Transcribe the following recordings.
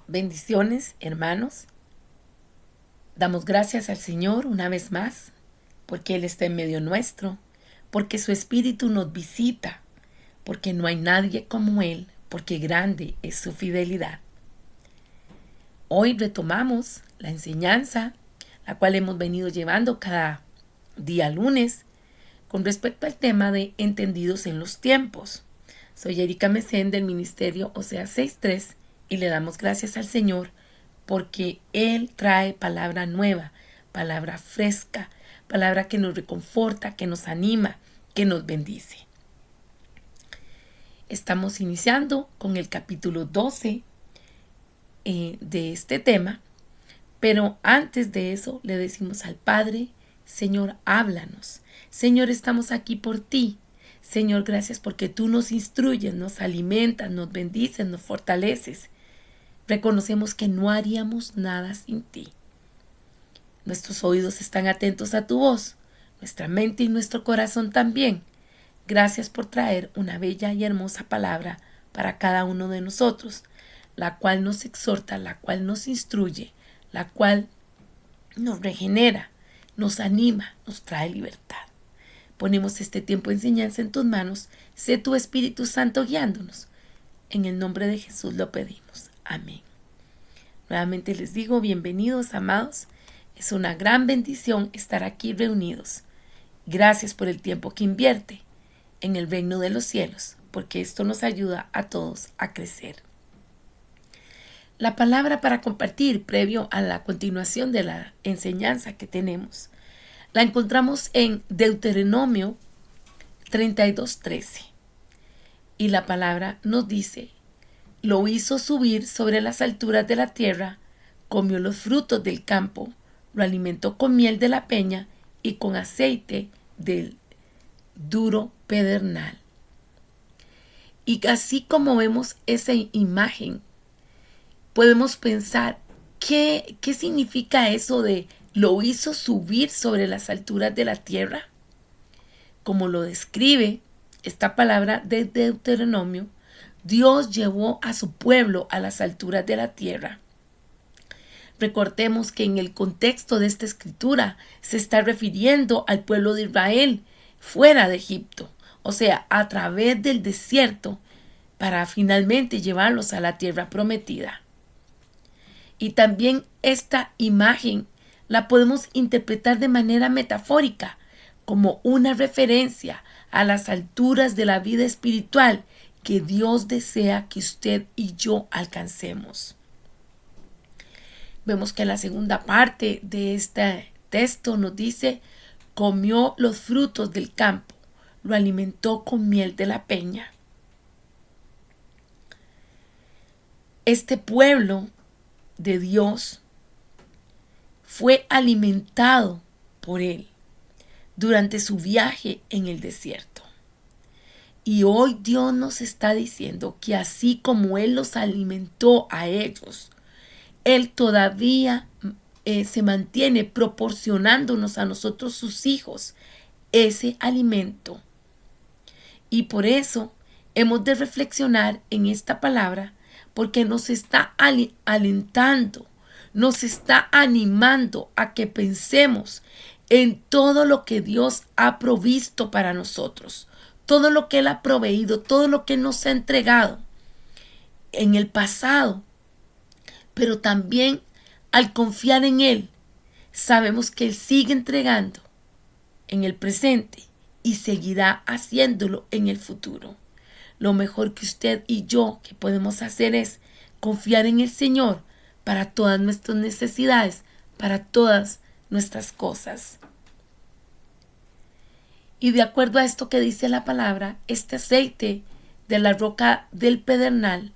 Bendiciones, hermanos. Damos gracias al Señor una vez más, porque Él está en medio nuestro, porque su Espíritu nos visita, porque no hay nadie como Él, porque grande es su fidelidad. Hoy retomamos la enseñanza, la cual hemos venido llevando cada día lunes, con respecto al tema de entendidos en los tiempos. Soy Erika Mesén del Ministerio Oseas 6.3 y le damos gracias al Señor porque Él trae palabra nueva, palabra fresca, palabra que nos reconforta, que nos anima, que nos bendice. Estamos iniciando con el capítulo 12 de este tema, pero antes de eso le decimos al Padre: Señor, háblanos. Señor, estamos aquí por ti. Señor, gracias porque tú nos instruyes, nos alimentas, nos bendices, nos fortaleces. Reconocemos que no haríamos nada sin ti. Nuestros oídos están atentos a tu voz, nuestra mente y nuestro corazón también. Gracias por traer una bella y hermosa palabra para cada uno de nosotros, la cual nos exhorta, la cual nos instruye, la cual nos regenera, nos anima, nos trae libertad. Ponemos este tiempo de enseñanza en tus manos. Sé tu Espíritu Santo guiándonos. En el nombre de Jesús lo pedimos. Amén. Nuevamente les digo, bienvenidos, amados. Es una gran bendición estar aquí reunidos. Gracias por el tiempo que invierte en el reino de los cielos, porque esto nos ayuda a todos a crecer. La palabra para compartir previo a la continuación de la enseñanza que tenemos la encontramos en Deuteronomio 32:13. Y la palabra nos dice: lo hizo subir sobre las alturas de la tierra, comió los frutos del campo, lo alimentó con miel de la peña y con aceite del duro pedernal. Y así como vemos esa imagen, podemos pensar, ¿qué significa eso de lo hizo subir sobre las alturas de la tierra? Como lo describe esta palabra de Deuteronomio, Dios llevó a su pueblo a las alturas de la tierra. Recordemos que en el contexto de esta escritura se está refiriendo al pueblo de Israel fuera de Egipto, o sea, a través del desierto, para finalmente llevarlos a la tierra prometida. Y también esta imagen la podemos interpretar de manera metafórica, como una referencia a las alturas de la vida espiritual que Dios desea que usted y yo alcancemos. Vemos que la segunda parte de este texto nos dice: comió los frutos del campo, lo alimentó con miel de la peña. Este pueblo de Dios fue alimentado por Él durante su viaje en el desierto. Y hoy Dios nos está diciendo que así como Él los alimentó a ellos, Él todavía se mantiene proporcionándonos a nosotros, sus hijos, ese alimento. Y por eso hemos de reflexionar en esta palabra, porque nos está alentando, nos está animando a que pensemos en todo lo que Dios ha provisto para nosotros, todo lo que Él ha proveído, todo lo que nos ha entregado en el pasado. Pero también al confiar en Él, sabemos que Él sigue entregando en el presente y seguirá haciéndolo en el futuro. Lo mejor que usted y yo que podemos hacer es confiar en el Señor para todas nuestras necesidades, para todas nuestras cosas. Y de acuerdo a esto que dice la palabra, este aceite de la roca del pedernal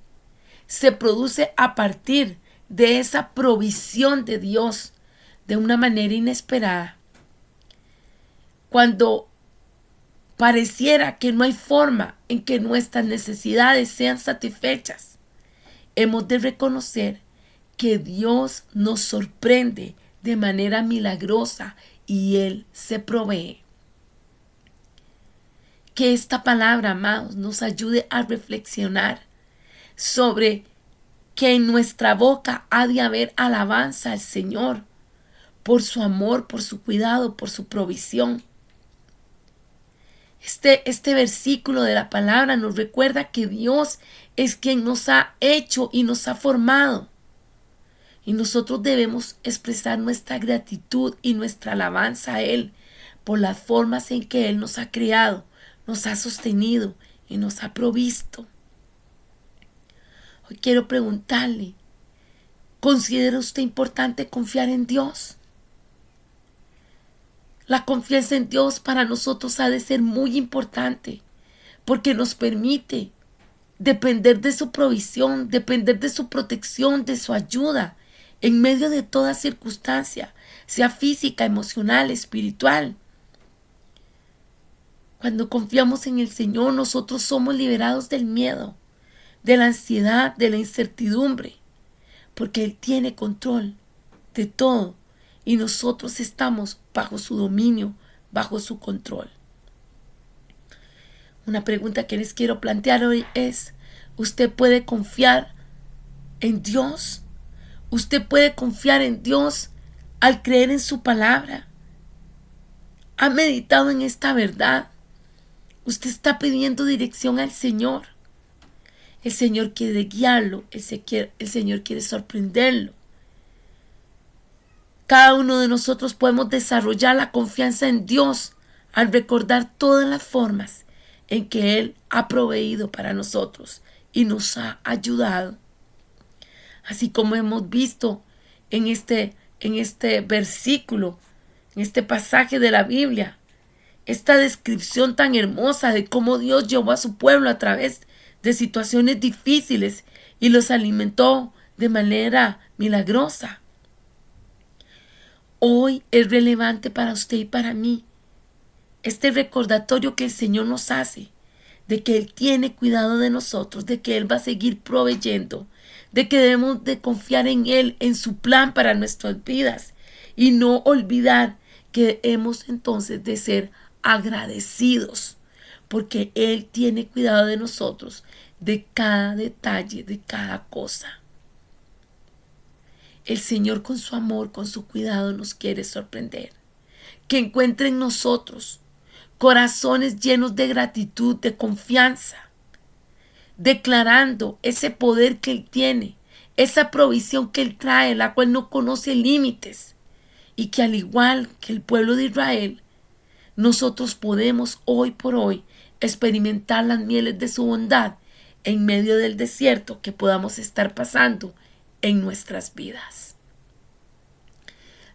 se produce a partir de esa provisión de Dios de una manera inesperada. Cuando pareciera que no hay forma en que nuestras necesidades sean satisfechas, hemos de reconocer que Dios nos sorprende de manera milagrosa y Él se provee. Que esta palabra, amados, nos ayude a reflexionar sobre que en nuestra boca ha de haber alabanza al Señor por su amor, por su cuidado, por su provisión. Este versículo de la palabra nos recuerda que Dios es quien nos ha hecho y nos ha formado. Y nosotros debemos expresar nuestra gratitud y nuestra alabanza a Él por las formas en que Él nos ha creado, nos ha sostenido y nos ha provisto. Hoy quiero preguntarle, ¿considera usted importante confiar en Dios? La confianza en Dios para nosotros ha de ser muy importante porque nos permite depender de su provisión, depender de su protección, de su ayuda en medio de toda circunstancia, sea física, emocional, espiritual. Cuando confiamos en el Señor, nosotros somos liberados del miedo, de la ansiedad, de la incertidumbre, porque Él tiene control de todo y nosotros estamos bajo su dominio, bajo su control. Una pregunta que les quiero plantear hoy es, ¿usted puede confiar en Dios? ¿Usted puede confiar en Dios al creer en su palabra? ¿Ha meditado en esta verdad? ¿Usted está pidiendo dirección al Señor? El Señor quiere guiarlo, el Señor quiere sorprenderlo. Cada uno de nosotros podemos desarrollar la confianza en Dios al recordar todas las formas en que Él ha proveído para nosotros y nos ha ayudado. Así como hemos visto en este versículo, en este pasaje de la Biblia, esta descripción tan hermosa de cómo Dios llevó a su pueblo a través de situaciones difíciles y los alimentó de manera milagrosa. Hoy es relevante para usted y para mí este recordatorio que el Señor nos hace de que Él tiene cuidado de nosotros, de que Él va a seguir proveyendo, de que debemos de confiar en Él, en su plan para nuestras vidas y no olvidar que hemos entonces de ser agradecidos porque Él tiene cuidado de nosotros, de cada detalle, de cada cosa. El Señor con su amor, con su cuidado nos quiere sorprender. Que encuentre en nosotros corazones llenos de gratitud, de confianza, declarando ese poder que Él tiene, esa provisión que Él trae, la cual no conoce límites, y que al igual que el pueblo de Israel, nosotros podemos hoy por hoy experimentar las mieles de su bondad en medio del desierto que podamos estar pasando en nuestras vidas.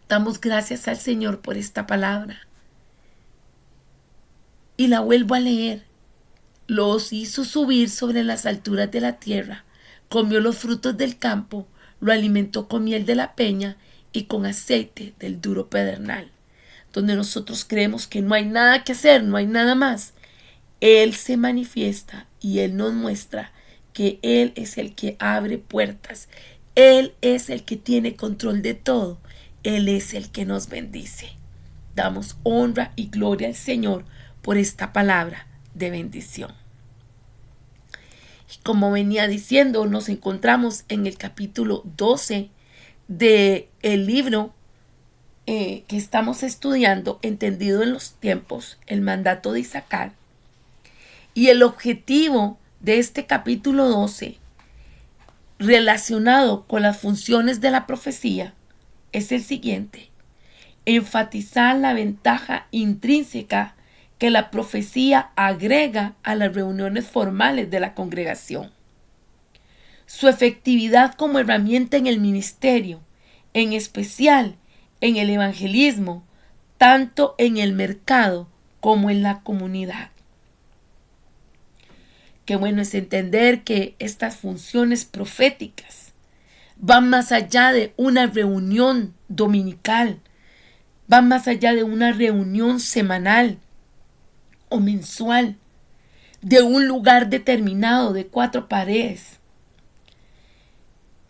Damos gracias al Señor por esta palabra. Y la vuelvo a leer. Los hizo subir sobre las alturas de la tierra, comió los frutos del campo, lo alimentó con miel de la peña y con aceite del duro pedernal. Donde nosotros creemos que no hay nada que hacer, no hay nada más. Él se manifiesta y Él nos muestra que Él es el que abre puertas. Él es el que tiene control de todo. Él es el que nos bendice. Damos honra y gloria al Señor por esta palabra de bendición. Y como venía diciendo, nos encontramos en el capítulo 12 del libro que estamos estudiando, Entendido en los tiempos, el mandato de Isaacar. Y el objetivo de este capítulo 12 relacionado con las funciones de la profecía es el siguiente: enfatizar la ventaja intrínseca que la profecía agrega a las reuniones formales de la congregación, su efectividad como herramienta en el ministerio, en especial en el evangelismo, tanto en el mercado como en la comunidad. Qué bueno es entender que estas funciones proféticas van más allá de una reunión dominical, van más allá de una reunión semanal o mensual, de un lugar determinado de 4 paredes.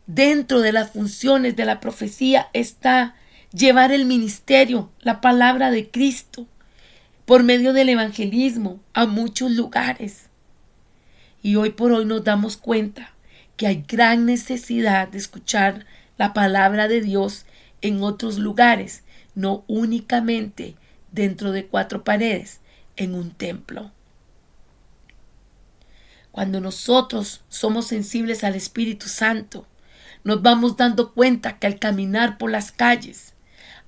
Dentro de las funciones de la profecía está llevar el ministerio, la palabra de Cristo, por medio del evangelismo a muchos lugares. Y hoy por hoy nos damos cuenta que hay gran necesidad de escuchar la palabra de Dios en otros lugares, no únicamente dentro de 4 paredes, en un templo. Cuando nosotros somos sensibles al Espíritu Santo, nos vamos dando cuenta que al caminar por las calles,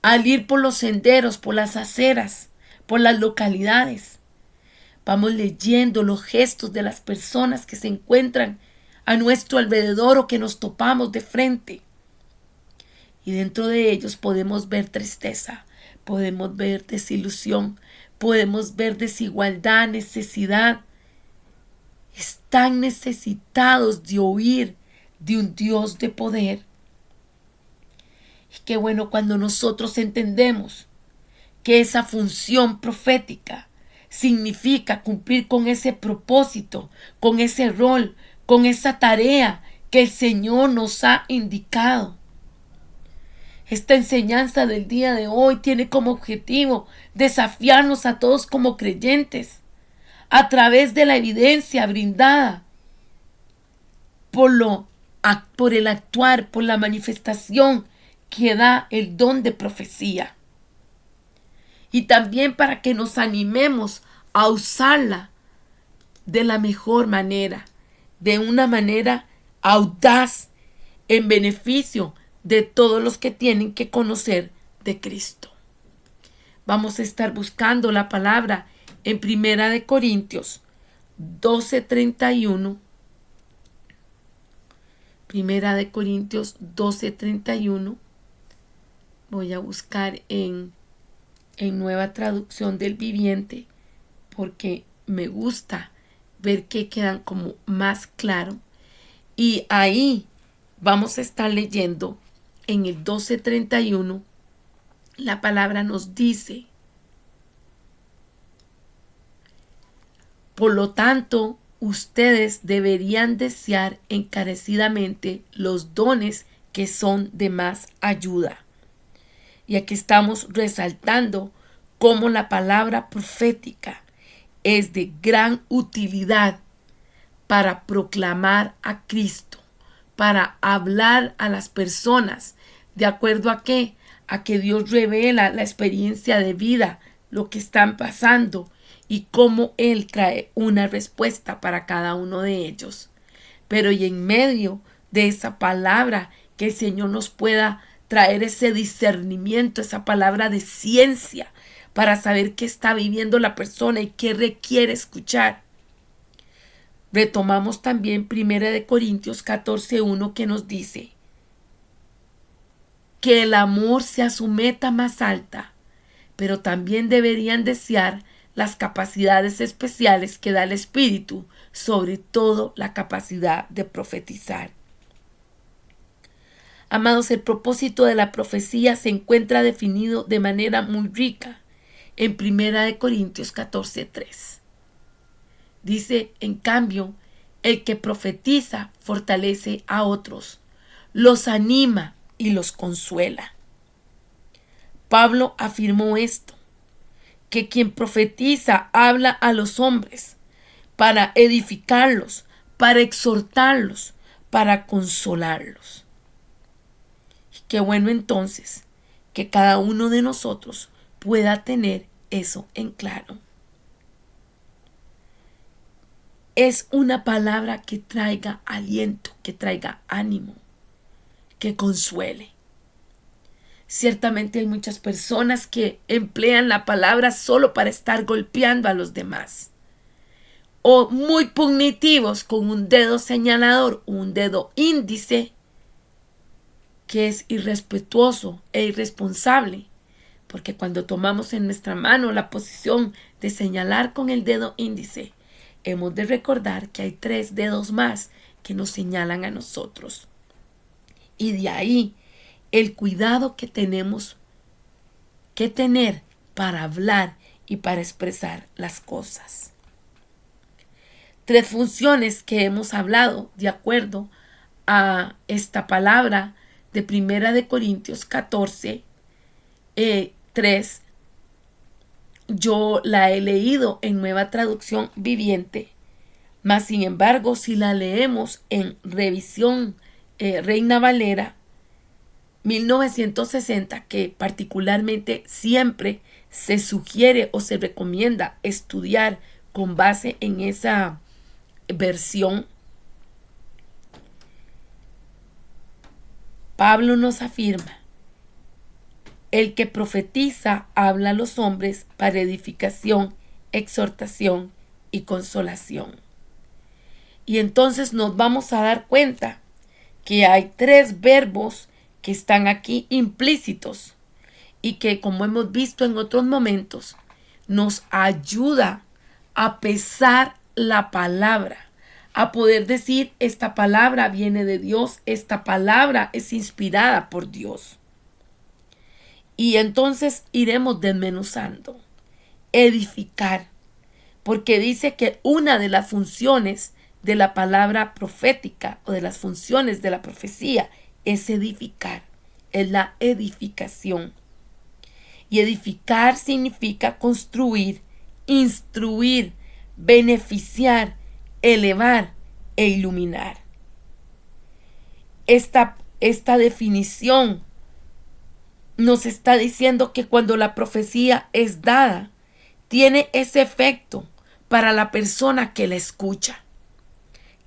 al ir por los senderos, por las aceras, por las localidades, vamos leyendo los gestos de las personas que se encuentran a nuestro alrededor o que nos topamos de frente. Y dentro de ellos podemos ver tristeza, podemos ver desilusión, podemos ver desigualdad, necesidad. Están necesitados de oír de un Dios de poder. Y qué bueno cuando nosotros entendemos que esa función profética significa cumplir con ese propósito, con ese rol, con esa tarea que el Señor nos ha indicado. Esta enseñanza del día de hoy tiene como objetivo desafiarnos a todos como creyentes a través de la evidencia brindada por el actuar, por la manifestación que da el don de profecía. Y también para que nos animemos a usarla de la mejor manera, de una manera audaz, en beneficio de todos los que tienen que conocer de Cristo. Vamos a estar buscando la palabra en 1 Corintios 12:31. 1 Corintios 12:31. Voy a buscar en Nueva Traducción del Viviente porque me gusta ver que quedan como más claro. Y ahí vamos a estar leyendo en el 12:31. La palabra nos dice: por lo tanto, ustedes deberían desear encarecidamente los dones que son de más ayuda. Y aquí estamos resaltando cómo la palabra profética es de gran utilidad para proclamar a Cristo, para hablar a las personas, ¿de acuerdo a qué? A que Dios revela la experiencia de vida, lo que están pasando y cómo Él trae una respuesta para cada uno de ellos. Pero y en medio de esa palabra, que el Señor nos pueda traer ese discernimiento, esa palabra de ciencia, para saber qué está viviendo la persona y qué requiere escuchar. Retomamos también 1 Corintios 14:1, que nos dice que el amor sea su meta más alta, pero también deberían desear las capacidades especiales que da el Espíritu, sobre todo la capacidad de profetizar. Amados, el propósito de la profecía se encuentra definido de manera muy rica en 1 Corintios 14:3. Dice, en cambio, el que profetiza fortalece a otros, los anima y los consuela. Pablo afirmó esto, que quien profetiza habla a los hombres para edificarlos, para exhortarlos, para consolarlos. Y qué bueno entonces que cada uno de nosotros pueda tener eso en claro. Es una palabra que traiga aliento, que traiga ánimo, que consuele. Ciertamente hay muchas personas que emplean la palabra solo para estar golpeando a los demás, o muy punitivos con un dedo señalador, un dedo índice, que es irrespetuoso e irresponsable, porque cuando tomamos en nuestra mano la posición de señalar con el dedo índice, hemos de recordar que hay 3 dedos más que nos señalan a nosotros. Y de ahí el cuidado que tenemos que tener para hablar y para expresar las cosas. 3 funciones que hemos hablado de acuerdo a esta palabra de 1 Corintios 14, 3. Yo la he leído en Nueva Traducción Viviente. Mas, sin embargo, si la leemos en revisión Reina Valera 1960, que particularmente siempre se sugiere o se recomienda estudiar con base en esa versión, Pablo nos afirma: el que profetiza habla a los hombres para edificación, exhortación y consolación. Y entonces nos vamos a dar cuenta que hay 3 verbos que están aquí implícitos y que, como hemos visto en otros momentos, nos ayuda a pesar la palabra, a poder decir: esta palabra viene de Dios, esta palabra es inspirada por Dios. Y entonces iremos desmenuzando. Edificar, porque dice que una de las funciones de la palabra profética o de las funciones de la profecía es edificar, es la edificación. Y edificar significa construir, instruir, beneficiar, elevar e iluminar. Esta definición nos está diciendo que cuando la profecía es dada, tiene ese efecto para la persona que la escucha.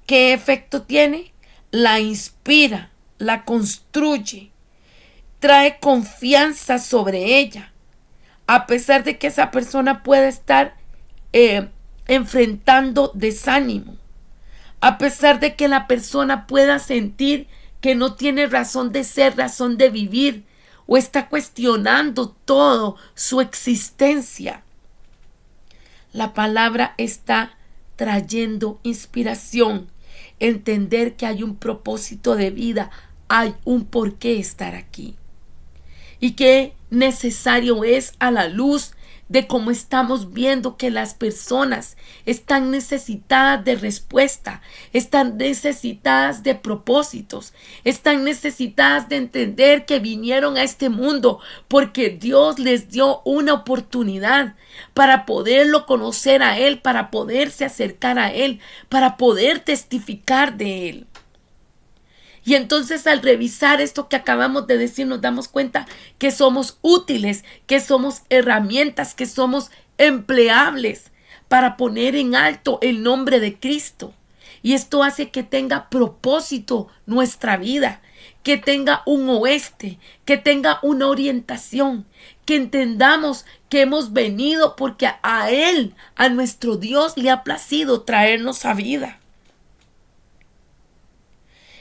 ¿Qué efecto tiene? La inspira, la construye, trae confianza sobre ella, a pesar de que esa persona pueda estar enfrentando desánimo, a pesar de que la persona pueda sentir que no tiene razón de ser, razón de vivir, o está cuestionando todo su existencia. La palabra está trayendo inspiración, entender que hay un propósito de vida, hay un por qué estar aquí. Y qué necesario es, a la luz de cómo estamos viendo que las personas están necesitadas de respuesta, están necesitadas de propósitos, están necesitadas de entender que vinieron a este mundo porque Dios les dio una oportunidad para poderlo conocer a Él, para poderse acercar a Él, para poder testificar de Él. Y entonces, al revisar esto que acabamos de decir, nos damos cuenta que somos útiles, que somos herramientas, que somos empleables para poner en alto el nombre de Cristo. Y esto hace que tenga propósito nuestra vida, que tenga un oeste, que tenga una orientación, que entendamos que hemos venido porque a Él, a nuestro Dios, le ha placido traernos a vida.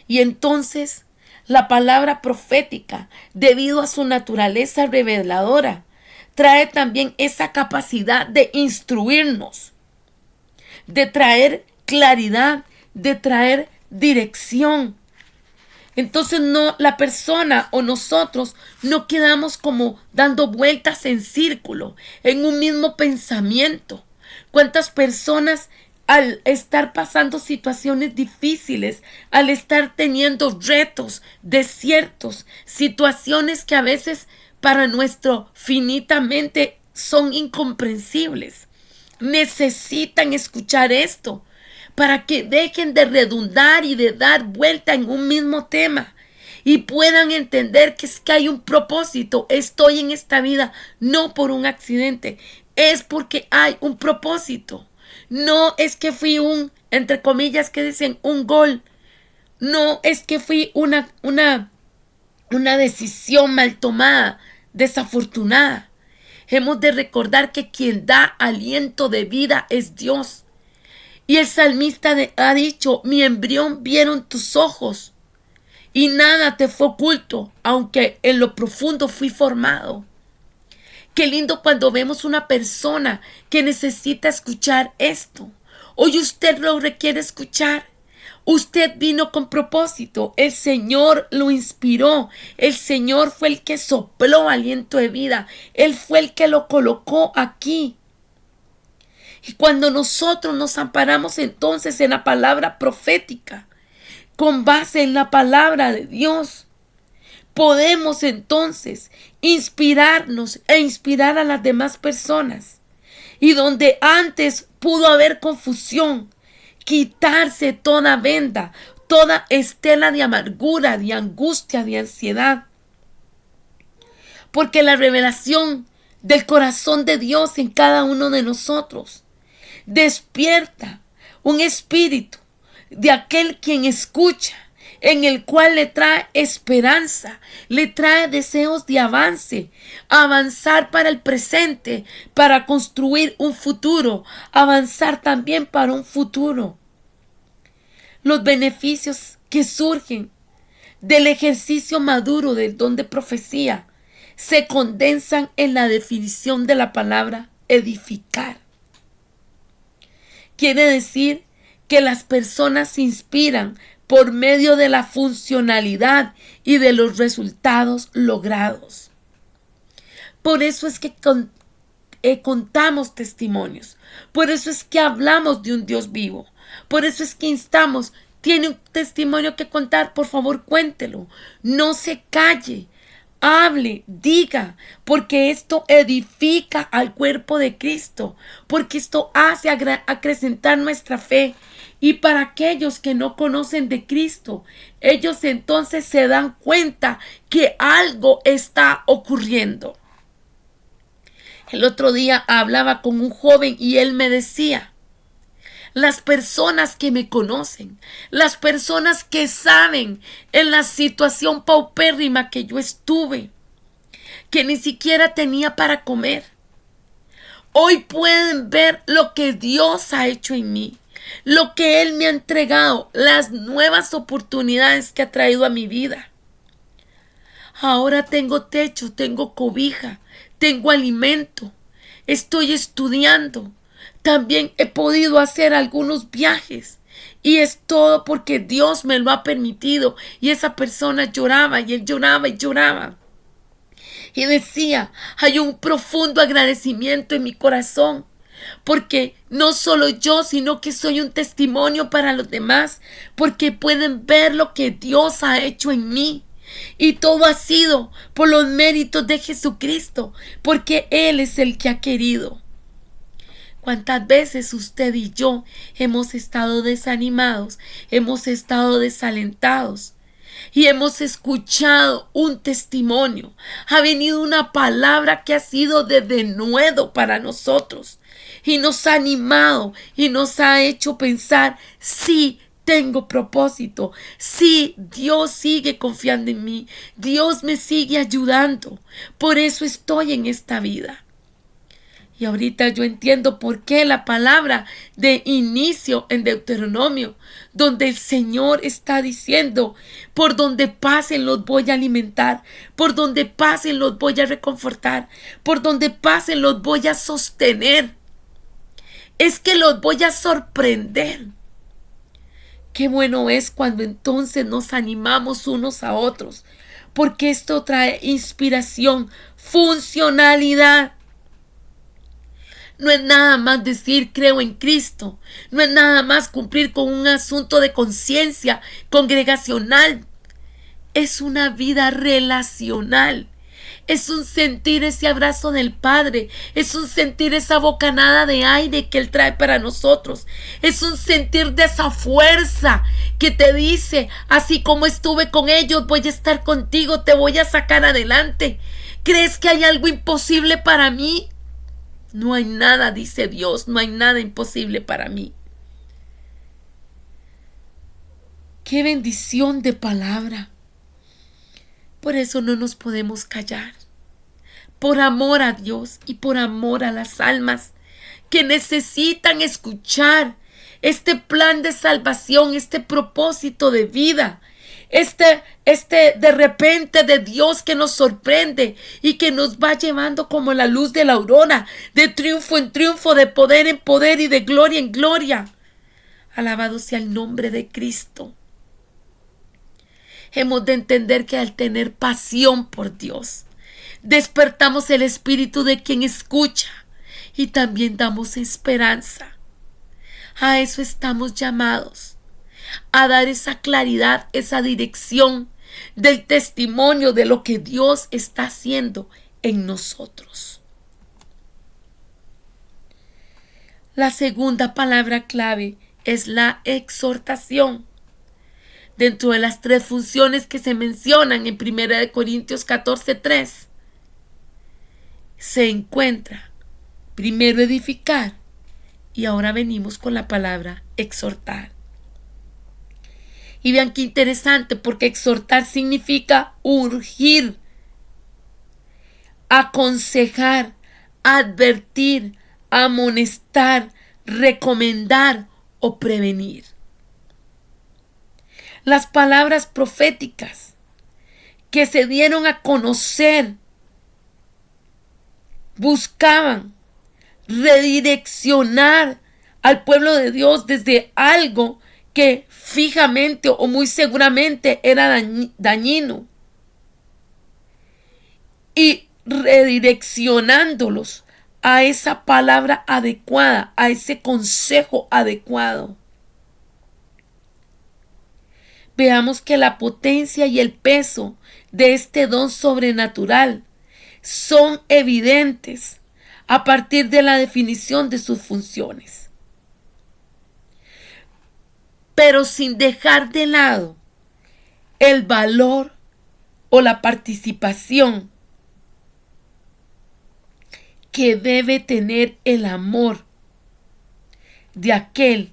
Y entonces la palabra profética, debido a su naturaleza reveladora, trae también esa capacidad de instruirnos, de traer claridad, de traer dirección. Entonces la persona o nosotros no quedamos como dando vueltas en círculo, en un mismo pensamiento. ¿Cuántas personas, al estar pasando situaciones difíciles, al estar teniendo retos, desiertos, situaciones que a veces para nuestro finitamente son incomprensibles, necesitan escuchar esto para que dejen de redundar y de dar vuelta en un mismo tema y puedan entender que es que hay un propósito? Estoy en esta vida no por un accidente, es porque hay un propósito. No es que fui entre comillas que dicen, un gol. No es que fui una decisión mal tomada, desafortunada. Hemos de recordar que quien da aliento de vida es Dios. Y el salmista ha dicho: mi embrión vieron tus ojos y nada te fue oculto, aunque en lo profundo fui formado. Qué lindo cuando vemos una persona que necesita escuchar esto. Hoy usted lo requiere escuchar. Usted vino con propósito. El Señor lo inspiró. El Señor fue el que sopló aliento de vida. Él fue el que lo colocó aquí. Y cuando nosotros nos amparamos entonces en la palabra profética, con base en la palabra de Dios, podemos entonces inspirarnos e inspirar a las demás personas. Y donde antes pudo haber confusión, quitarse toda venda, toda estela de amargura, de angustia, de ansiedad. Porque la revelación del corazón de Dios en cada uno de nosotros despierta un espíritu de aquel quien escucha, en el cual le trae esperanza, le trae deseos de avance, avanzar para el presente, para construir un futuro, avanzar también para un futuro. Los beneficios que surgen del ejercicio maduro del don de profecía se condensan en la definición de la palabra edificar. Quiere decir que las personas se inspiran por medio de la funcionalidad y de los resultados logrados. Por eso es que contamos testimonios. Por eso es que hablamos de un Dios vivo. Por eso es que instamos, tiene un testimonio que contar, por favor cuéntelo. No se calle. Hable, diga, porque esto edifica al cuerpo de Cristo, porque esto hace acrecentar nuestra fe. Y para aquellos que no conocen de Cristo, ellos entonces se dan cuenta que algo está ocurriendo. El otro día hablaba con un joven y él me decía: las personas que me conocen, las personas que saben en la situación paupérrima que yo estuve, que ni siquiera tenía para comer, hoy pueden ver lo que Dios ha hecho en mí, lo que Él me ha entregado, las nuevas oportunidades que ha traído a mi vida. Ahora tengo techo, tengo cobija, tengo alimento, estoy estudiando. También he podido hacer algunos viajes y es todo porque Dios me lo ha permitido. Y esa persona lloraba y él lloraba y lloraba. Y decía, hay un profundo agradecimiento en mi corazón porque no solo yo, sino que soy un testimonio para los demás, porque pueden ver lo que Dios ha hecho en mí. Y todo ha sido por los méritos de Jesucristo, porque Él es el que ha querido. ¿Cuántas veces usted y yo hemos estado desanimados, hemos estado desalentados y hemos escuchado un testimonio? Ha venido una palabra que ha sido de denuedo para nosotros y nos ha animado y nos ha hecho pensar: sí, tengo propósito, sí, Dios sigue confiando en mí, Dios me sigue ayudando, por eso estoy en esta vida. Y ahorita yo entiendo por qué la palabra de inicio en Deuteronomio, donde el Señor está diciendo: por donde pasen los voy a alimentar, por donde pasen los voy a reconfortar, por donde pasen los voy a sostener. Es que los voy a sorprender. Qué bueno es cuando entonces nos animamos unos a otros, porque esto trae inspiración, funcionalidad. No es nada más decir creo en Cristo. No es nada más cumplir con un asunto de conciencia congregacional. Es una vida relacional. Es un sentir ese abrazo del Padre. Es un sentir esa bocanada de aire que Él trae para nosotros. Es un sentir de esa fuerza que te dice: así como estuve con ellos, voy a estar contigo, te voy a sacar adelante. ¿Crees que hay algo imposible para mí? No hay nada, dice Dios, no hay nada imposible para mí. Qué bendición de palabra. Por eso no nos podemos callar. Por amor a Dios y por amor a las almas que necesitan escuchar este plan de salvación, este propósito de vida. Este de repente de Dios que nos sorprende y que nos va llevando como la luz de la aurora, de triunfo en triunfo, de poder en poder y de gloria en gloria. Alabado sea el nombre de Cristo. Hemos de entender que al tener pasión por Dios, despertamos el espíritu de quien escucha y también damos esperanza. A eso estamos llamados. A dar esa claridad, esa dirección del testimonio de lo que Dios está haciendo en nosotros. La segunda palabra clave es la exhortación. Dentro de las 3 funciones que se mencionan en 1 Corintios 14:3, se encuentra primero edificar y ahora venimos con la palabra exhortar. Y vean qué interesante, porque exhortar significa urgir, aconsejar, advertir, amonestar, recomendar o prevenir. Las palabras proféticas que se dieron a conocer buscaban redireccionar al pueblo de Dios desde algo que fijamente o muy seguramente era dañino, y redireccionándolos a esa palabra adecuada, a ese consejo adecuado. Veamos que la potencia y el peso de este don sobrenatural son evidentes a partir de la definición de sus funciones, pero sin dejar de lado el valor o la participación que debe tener el amor de aquel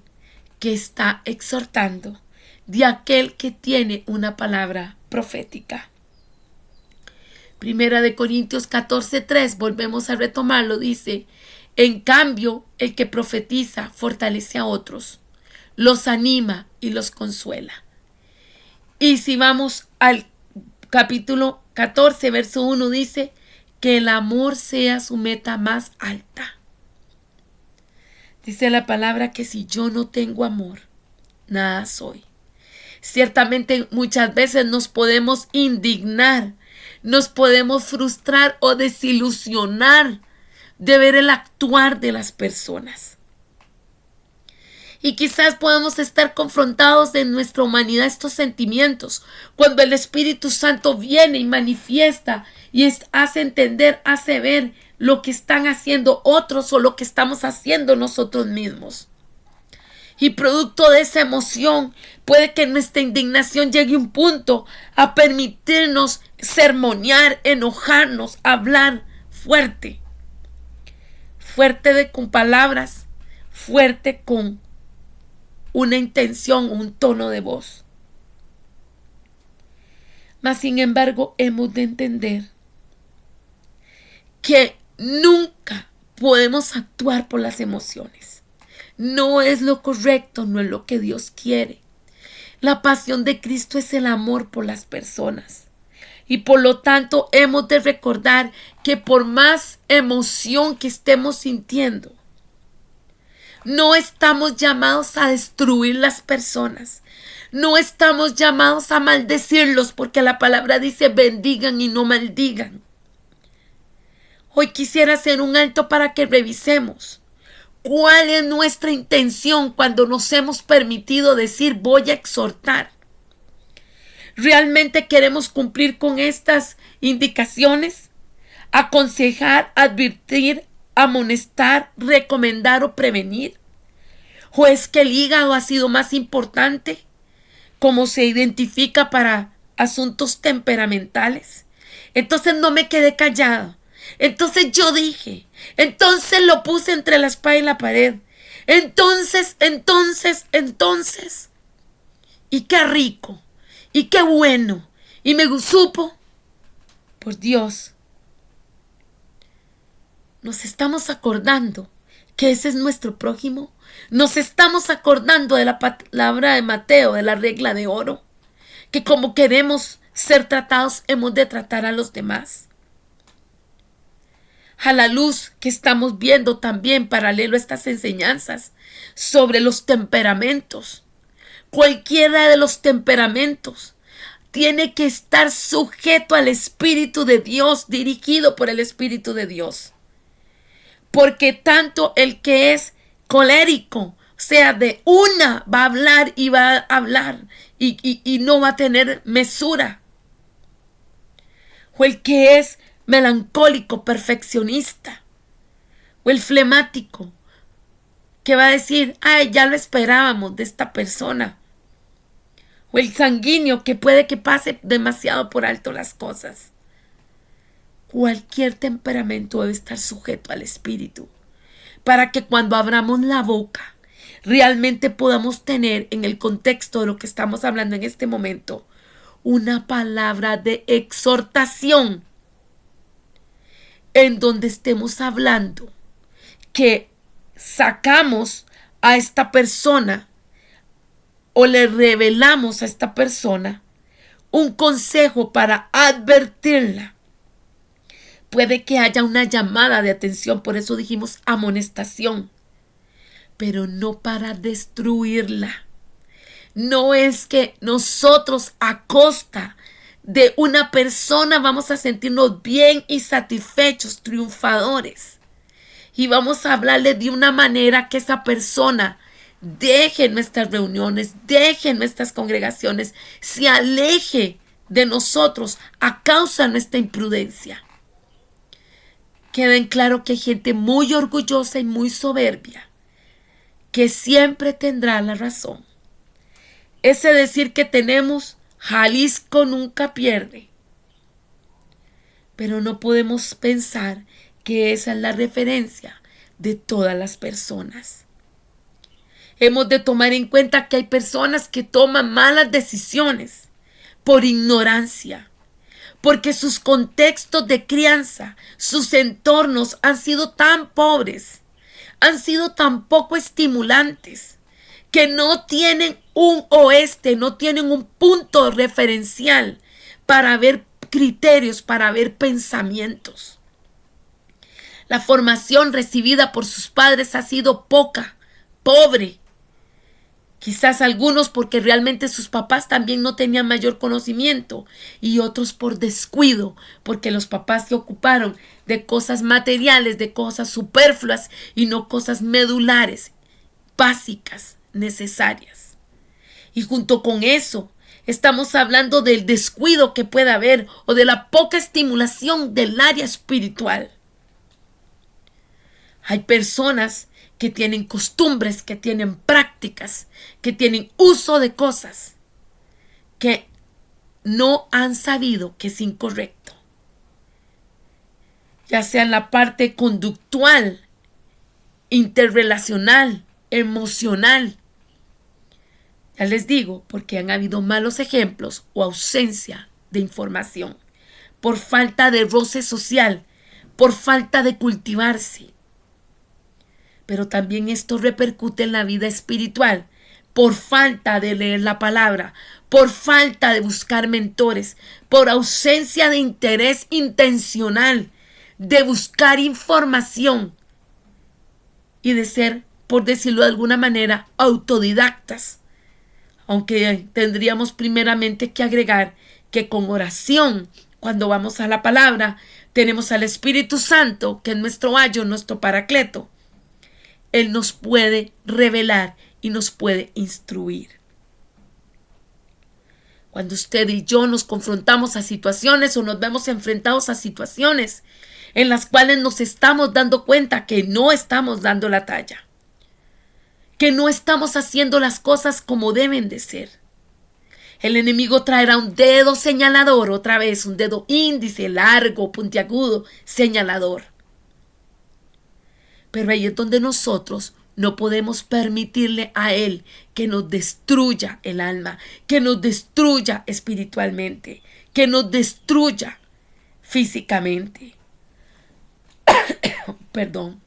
que está exhortando, de aquel que tiene una palabra profética. 1 Corintios 14:3, volvemos a retomarlo, dice: en cambio, el que profetiza fortalece a otros, los anima y los consuela. Y si vamos al capítulo 14, verso 1, dice: que el amor sea su meta más alta. Dice la palabra que si yo no tengo amor, nada soy. Ciertamente muchas veces nos podemos indignar, nos podemos frustrar o desilusionar de ver el actuar de las personas. Y quizás podamos estar confrontados en nuestra humanidad estos sentimientos cuando el Espíritu Santo viene y manifiesta y hace entender, hace ver lo que están haciendo otros o lo que estamos haciendo nosotros mismos. Y producto de esa emoción, puede que nuestra indignación llegue a un punto a permitirnos sermonear, enojarnos, hablar fuerte. Fuerte con palabras, fuerte con una intención, un tono de voz. Mas, sin embargo, hemos de entender que nunca podemos actuar por las emociones. No es lo correcto, no es lo que Dios quiere. La pasión de Cristo es el amor por las personas. Y por lo tanto hemos de recordar que por más emoción que estemos sintiendo, no estamos llamados a destruir las personas. No estamos llamados a maldecirlos, porque la palabra dice: bendigan y no maldigan. Hoy quisiera hacer un alto para que revisemos cuál es nuestra intención cuando nos hemos permitido decir: voy a exhortar. ¿Realmente queremos cumplir con estas indicaciones? Aconsejar, advertir, amonestar, recomendar o prevenir. ¿O es que el hígado ha sido más importante, como se identifica para asuntos temperamentales? Entonces no me quedé callado. Entonces yo dije, entonces lo puse entre la espada y la pared. Entonces. Y qué rico, y qué bueno, y me supo. Por Dios, nos estamos acordando que ese es nuestro prójimo. Nos estamos acordando de la palabra de Mateo, de la regla de oro, que como queremos ser tratados, hemos de tratar a los demás. A la luz que estamos viendo también paralelo a estas enseñanzas sobre los temperamentos. Cualquiera de los temperamentos tiene que estar sujeto al Espíritu de Dios, dirigido por el Espíritu de Dios. Porque tanto el que es colérico, o sea, de una va a hablar y va a hablar y no va a tener mesura. O el que es melancólico, perfeccionista, o el flemático, que va a decir, ay, ya lo esperábamos de esta persona. O el sanguíneo que puede que pase demasiado por alto las cosas. Cualquier temperamento debe estar sujeto al Espíritu, para que cuando abramos la boca, realmente podamos tener en el contexto de lo que estamos hablando en este momento, una palabra de exhortación, en donde estemos hablando que sacamos a esta persona o le revelamos a esta persona un consejo para advertirla. Puede que haya una llamada de atención, por eso dijimos amonestación, pero no para destruirla. No es que nosotros a costa de una persona vamos a sentirnos bien y satisfechos, triunfadores. Y vamos a hablarle de una manera que esa persona deje nuestras reuniones, deje nuestras congregaciones, se aleje de nosotros a causa de nuestra imprudencia. Queden claro que hay gente muy orgullosa y muy soberbia que siempre tendrá la razón. Ese decir que tenemos, Jalisco nunca pierde. Pero no podemos pensar que esa es la referencia de todas las personas. Hemos de tomar en cuenta que hay personas que toman malas decisiones por ignorancia, porque sus contextos de crianza, sus entornos han sido tan pobres, han sido tan poco estimulantes, que no tienen un oeste, no tienen un punto referencial para ver criterios, para ver pensamientos. La formación recibida por sus padres ha sido poca, pobre. Quizás algunos porque realmente sus papás también no tenían mayor conocimiento y otros por descuido, porque los papás se ocuparon de cosas materiales, de cosas superfluas y no cosas medulares, básicas, necesarias. Y junto con eso, estamos hablando del descuido que puede haber o de la poca estimulación del área espiritual. Hay personas que tienen costumbres, que tienen prácticas, que tienen uso de cosas que no han sabido que es incorrecto. Ya sea en la parte conductual, interrelacional, emocional. Ya les digo, porque han habido malos ejemplos o ausencia de información, por falta de roce social, por falta de cultivarse. Pero también esto repercute en la vida espiritual, por falta de leer la palabra, por falta de buscar mentores, por ausencia de interés intencional, de buscar información y de ser, por decirlo de alguna manera, autodidactas. Aunque tendríamos primeramente que agregar que con oración, cuando vamos a la palabra, tenemos al Espíritu Santo, que es nuestro ayo, nuestro paracleto. Él nos puede revelar y nos puede instruir. Cuando usted y yo nos confrontamos a situaciones o nos vemos enfrentados a situaciones en las cuales nos estamos dando cuenta que no estamos dando la talla, que no estamos haciendo las cosas como deben de ser. El enemigo traerá un dedo señalador, otra vez un dedo índice largo, puntiagudo, señalador. Pero ahí es donde nosotros no podemos permitirle a él que nos destruya el alma, que nos destruya espiritualmente, que nos destruya físicamente. Perdón.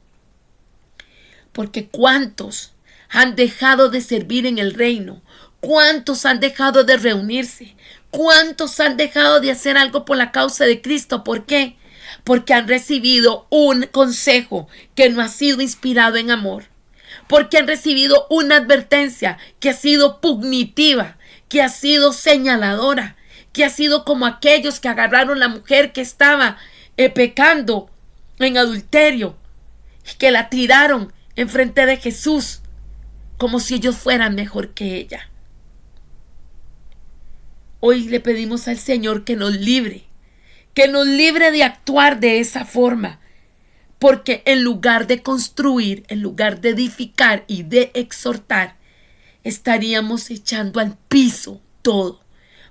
Porque ¿cuántos han dejado de servir en el reino? ¿Cuántos han dejado de reunirse? ¿Cuántos han dejado de hacer algo por la causa de Cristo? ¿Por qué? Porque han recibido un consejo que no ha sido inspirado en amor. Porque han recibido una advertencia que ha sido pugnitiva, que ha sido señaladora, que ha sido como aquellos que agarraron a la mujer que estaba pecando en adulterio, que la tiraron enfrente de Jesús, como si ellos fueran mejor que ella. Hoy le pedimos al Señor que nos libre de actuar de esa forma, Porque en lugar de construir, en lugar de edificar y de exhortar, estaríamos echando al piso todo,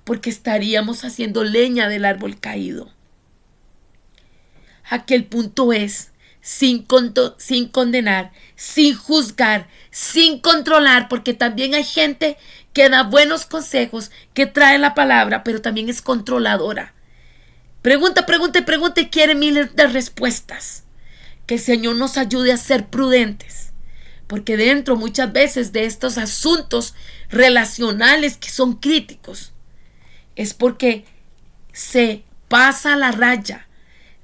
porque estaríamos haciendo leña del árbol caído. Aquel punto es, sin condenar, sin juzgar, sin controlar, porque también hay gente que da buenos consejos, que trae la palabra, pero también es controladora. Pregunta y quiere miles de respuestas. Que el Señor nos ayude a ser prudentes, porque dentro muchas veces de estos asuntos relacionales que son críticos, es porque se pasa la raya,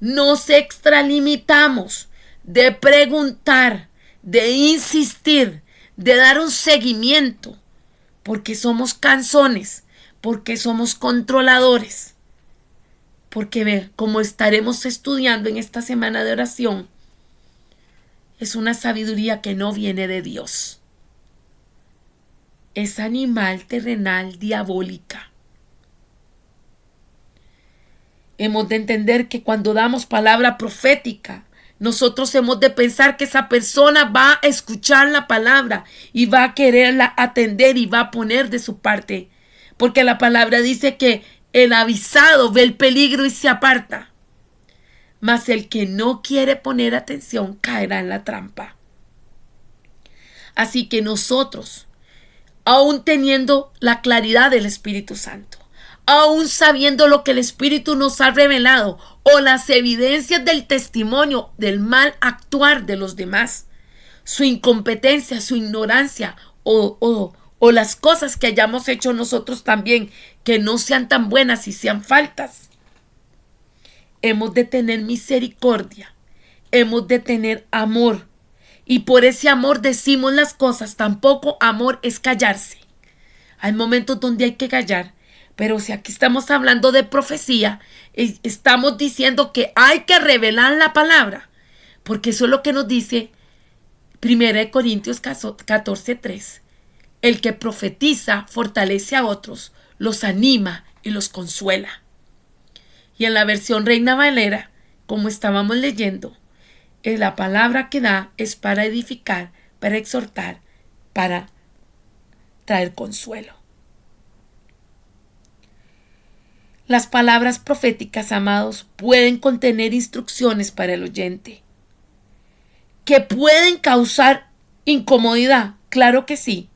nos extralimitamos de preguntar, de insistir, de dar un seguimiento, porque somos cansones, porque somos controladores, porque como estaremos estudiando en esta semana de oración, es una sabiduría que no viene de Dios. Es animal, terrenal, diabólica. Hemos de entender que cuando damos palabra profética, nosotros hemos de pensar que esa persona va a escuchar la palabra y va a quererla atender y va a poner de su parte. Porque la palabra dice que el avisado ve el peligro y se aparta. Mas el que no quiere poner atención caerá en la trampa. Así que nosotros, aún teniendo la claridad del Espíritu Santo, aún sabiendo lo que el Espíritu nos ha revelado o las evidencias del testimonio del mal actuar de los demás, su incompetencia, su ignorancia o las cosas que hayamos hecho nosotros también que no sean tan buenas y sean faltas, hemos de tener misericordia, hemos de tener amor. Y por ese amor decimos las cosas. Tampoco amor es callarse. Hay momentos donde hay que callar. Pero si aquí estamos hablando de profecía, estamos diciendo que hay que revelar la palabra. Porque eso es lo que nos dice 1 Corintios 14:3. El que profetiza fortalece a otros, los anima y los consuela. Y en la versión Reina Valera, como estábamos leyendo, la palabra que da es para edificar, para exhortar, para traer consuelo. Las palabras proféticas, amados, pueden contener instrucciones para el oyente. ¿Que pueden causar incomodidad? Claro que sí.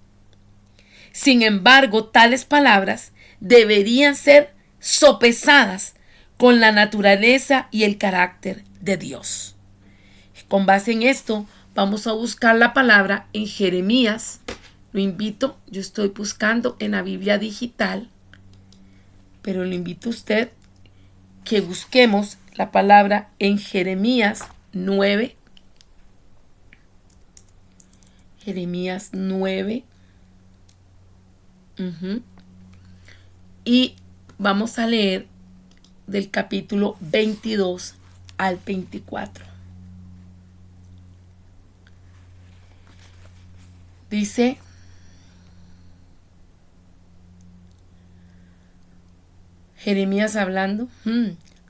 Sin embargo, tales palabras deberían ser sopesadas con la naturaleza y el carácter de Dios. Con base en esto, vamos a buscar la palabra en Jeremías. Lo invito, yo estoy buscando en la Biblia digital, pero lo invito a usted que busquemos la palabra en Jeremías 9. Jeremías 9. Y vamos a leer del capítulo 22 al 24. Dice: Jeremías hablando,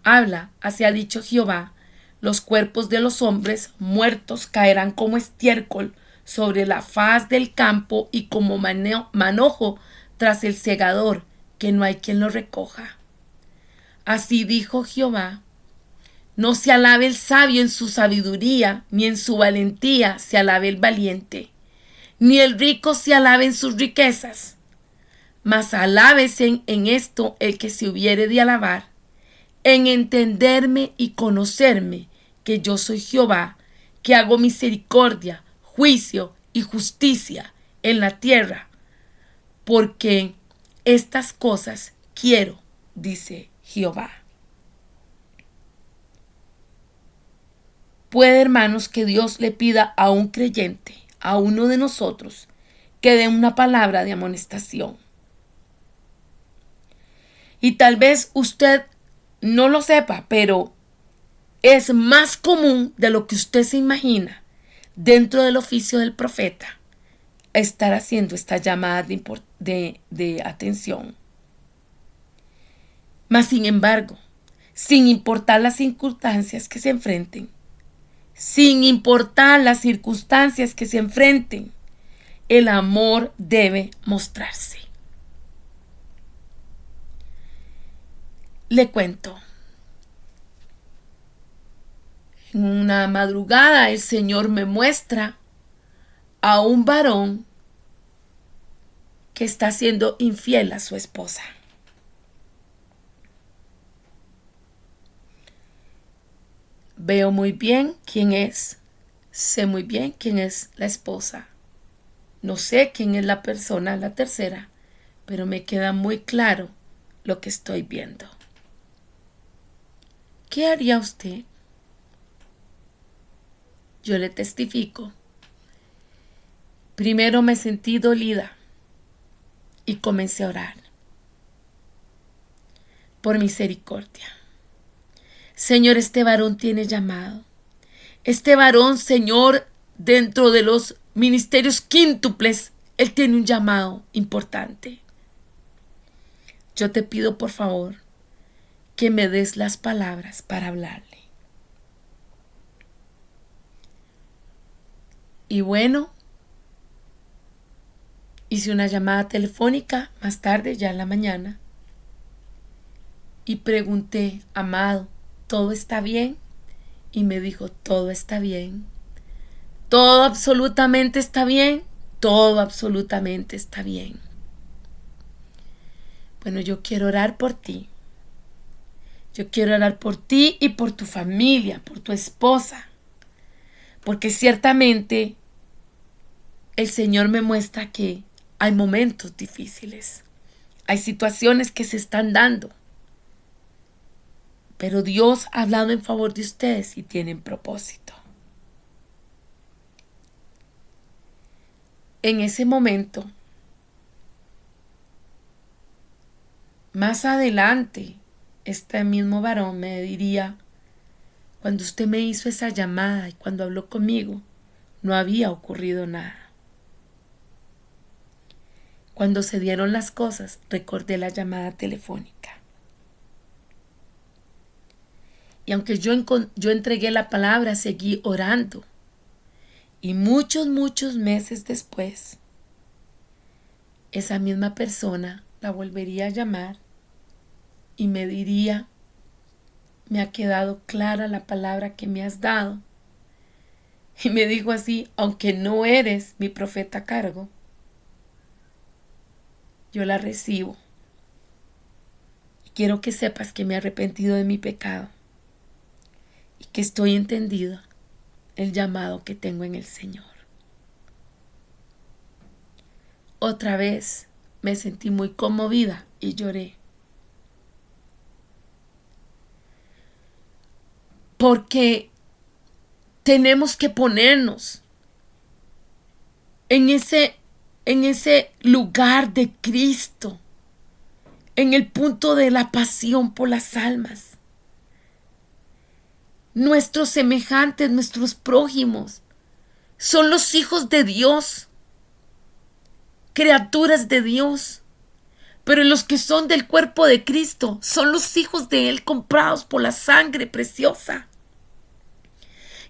habla, así ha dicho Jehová, los cuerpos de los hombres muertos caerán como estiércol sobre la faz del campo y como manojo tras el segador, que no hay quien lo recoja. Así dijo Jehová: no se alabe el sabio en su sabiduría, ni en su valentía se alabe el valiente, ni el rico se alabe en sus riquezas, mas alábese en esto el que se hubiere de alabar, en entenderme y conocerme, que yo soy Jehová, que hago misericordia, juicio y justicia en la tierra, porque estas cosas quiero, dice Jehová. Puede, hermanos, que Dios le pida a un creyente, a uno de nosotros, que dé una palabra de amonestación. Y tal vez usted no lo sepa, pero es más común de lo que usted se imagina dentro del oficio del profeta estar haciendo esta llamada de atención. Mas sin embargo, sin importar las circunstancias que se enfrenten, sin importar las circunstancias que se enfrenten. El amor debe mostrarse. Le cuento. En una madrugada el Señor me muestra a un varón que está siendo infiel a su esposa. Veo muy bien quién es, sé muy bien quién es la esposa. No sé quién es la persona, la tercera, pero me queda muy claro lo que estoy viendo. ¿Qué haría usted? Yo le testifico. Primero me sentí dolida y comencé a orar por misericordia. Señor, este varón tiene llamado. Este varón, Señor, dentro de los ministerios quíntuples, él tiene un llamado importante. Yo te pido, por favor, que me des las palabras para hablarle. Y bueno, hice una llamada telefónica más tarde, ya en la mañana, y pregunté, amado, ¿todo está bien? Y me dijo, todo está bien. Todo absolutamente está bien. Todo absolutamente está bien. Bueno, yo quiero orar por ti. Yo quiero orar por ti y por tu familia, por tu esposa. Porque ciertamente el Señor me muestra que hay momentos difíciles. Hay situaciones que se están dando. Pero Dios ha hablado en favor de ustedes y tienen propósito. En ese momento, más adelante, este mismo varón me diría, cuando usted me hizo esa llamada y cuando habló conmigo, no había ocurrido nada. Cuando se dieron las cosas, recordé la llamada telefónica. Y aunque yo entregué la palabra, seguí orando. Y muchos meses después, esa misma persona la volvería a llamar y me diría, me ha quedado clara la palabra que me has dado. Y me dijo así, aunque no eres mi profeta a cargo, yo la recibo. Y quiero que sepas que me he arrepentido de mi pecado y que estoy entendido el llamado que tengo en el Señor. Otra vez me sentí muy conmovida y lloré. Porque tenemos que ponernos en ese lugar de Cristo, en el punto de la pasión por las almas. Nuestros semejantes, nuestros prójimos, son los hijos de Dios, criaturas de Dios. Pero los que son del cuerpo de Cristo son los hijos de Él comprados por la sangre preciosa.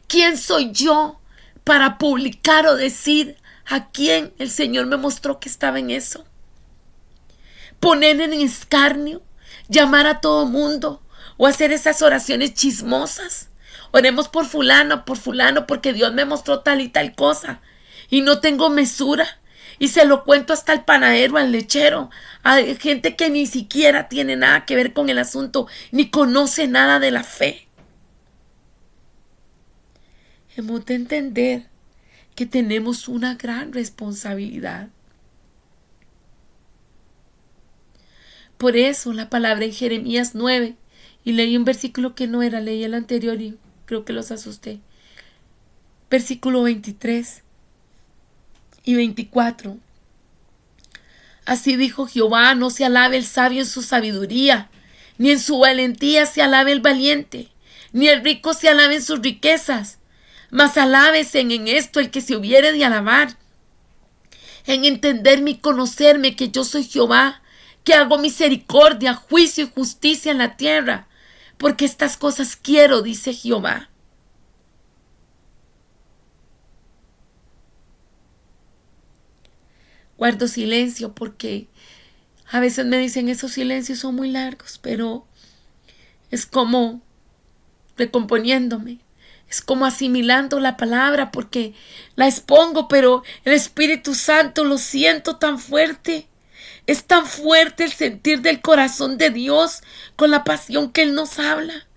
¿Quién soy yo para publicar o decir a quién el Señor me mostró que estaba en eso? Poner en escarnio, llamar a todo mundo o hacer esas oraciones chismosas. Oremos por fulano, porque Dios me mostró tal y tal cosa y no tengo mesura. Y se lo cuento hasta al panadero, al lechero, a gente que ni siquiera tiene nada que ver con el asunto, ni conoce nada de la fe. Hemos de entender que tenemos una gran responsabilidad. Por eso la palabra en Jeremías 9, y leí un versículo que no era, leí el anterior y creo que los asusté. Versículo 23 y 24. Así dijo Jehová, no se alabe el sabio en su sabiduría, ni en su valentía se alabe el valiente, ni el rico se alabe en sus riquezas, mas alábese en esto el que se hubiere de alabar, en entenderme y conocerme que yo soy Jehová, que hago misericordia, juicio y justicia en la tierra, porque estas cosas quiero, dice Jehová. guardo silencio porque a veces me dicen esos silencios son muy largos, pero es como recomponiéndome. Es como asimilando la palabra porque la expongo, pero el Espíritu Santo lo siento tan fuerte. Es tan fuerte el sentir del corazón de Dios con la pasión que Él nos habla,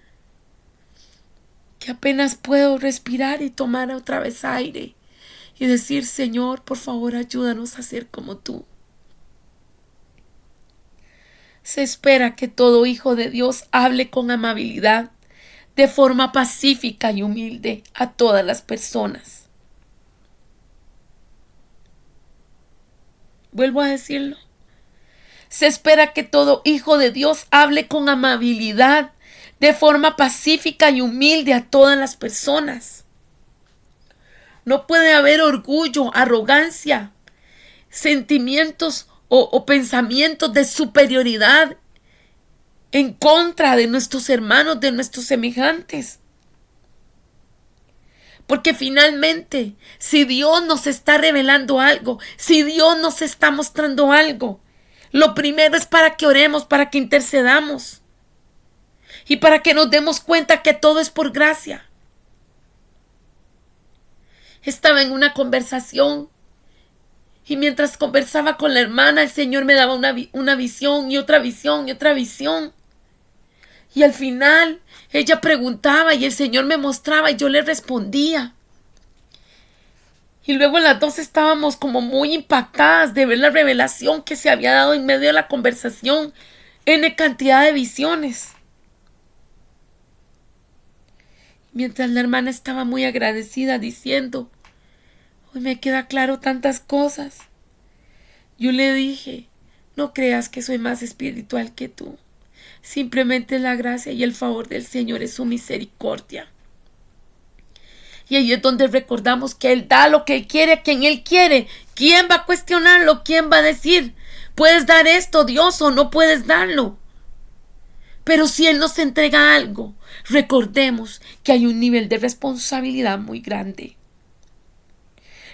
que apenas puedo respirar y tomar otra vez aire y decir, Señor, por favor, ayúdanos a ser como tú. Se espera que todo hijo de Dios hable con amabilidad, de forma pacífica y humilde a todas las personas. Vuelvo a decirlo. Se espera que todo hijo de Dios hable con amabilidad, de forma pacífica y humilde a todas las personas. No puede haber orgullo, arrogancia, sentimientos o pensamientos de superioridad en contra de nuestros hermanos, de nuestros semejantes. Porque finalmente, si Dios nos está revelando algo, si Dios nos está mostrando algo, lo primero es para que oremos, para que intercedamos y para que nos demos cuenta que todo es por gracia. Estaba en una conversación y mientras conversaba con la hermana, el Señor me daba una visión y otra visión y otra visión. Y al final ella preguntaba y el Señor me mostraba y yo le respondía. Y luego las dos estábamos como muy impactadas de ver la revelación que se había dado en medio de la conversación, en cantidad de visiones. Mientras la hermana estaba muy agradecida diciendo, hoy me queda claro tantas cosas. Yo le dije, no creas que soy más espiritual que tú. Simplemente la gracia y el favor del Señor es su misericordia. Y ahí es donde recordamos que Él da lo que Él quiere a quien Él quiere. ¿Quién va a cuestionarlo? ¿Quién va a decir, puedes dar esto, Dios, o no puedes darlo? Pero si Él nos entrega algo, recordemos que hay un nivel de responsabilidad muy grande.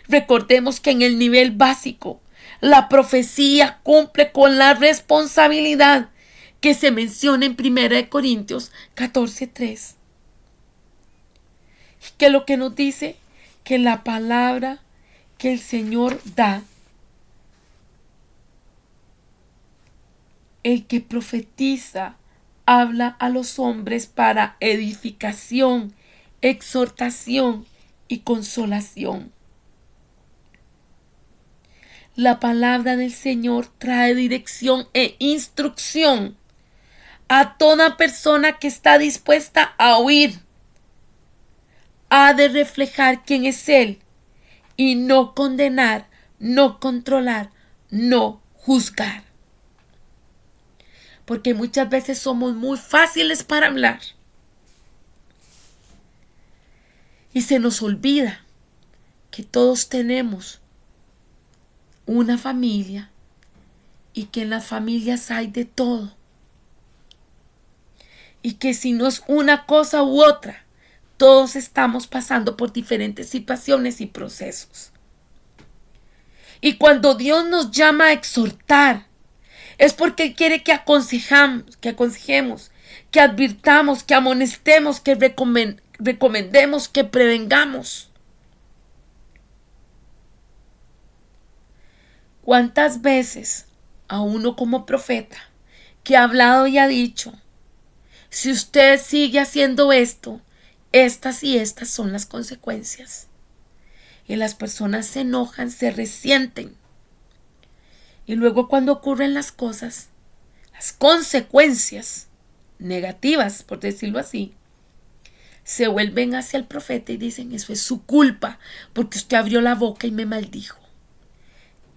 Recordemos que en el nivel básico, la profecía cumple con la responsabilidad que se menciona en 1 Corintios 14:3. Que lo que nos dice que la palabra que el Señor da, el que profetiza, habla a los hombres para edificación, exhortación y consolación. La palabra del Señor trae dirección e instrucción a toda persona que está dispuesta a oír. Ha de reflejar quién es Él y no condenar, no controlar, no juzgar. Porque muchas veces somos muy fáciles para hablar y se nos olvida que todos tenemos una familia y que en las familias hay de todo. Y que si no es una cosa u otra, todos estamos pasando por diferentes situaciones y procesos. Y cuando Dios nos llama a exhortar, es porque Él quiere que aconsejemos, que advirtamos, que amonestemos, que recomendemos, que prevengamos. ¿Cuántas veces a uno como profeta que ha hablado y ha dicho, si usted sigue haciendo esto, estas y estas son las consecuencias? Y las personas se enojan, se resienten. Y luego cuando ocurren las cosas, las consecuencias negativas, por decirlo así, se vuelven hacia el profeta y dicen, eso es su culpa, porque usted abrió la boca y me maldijo.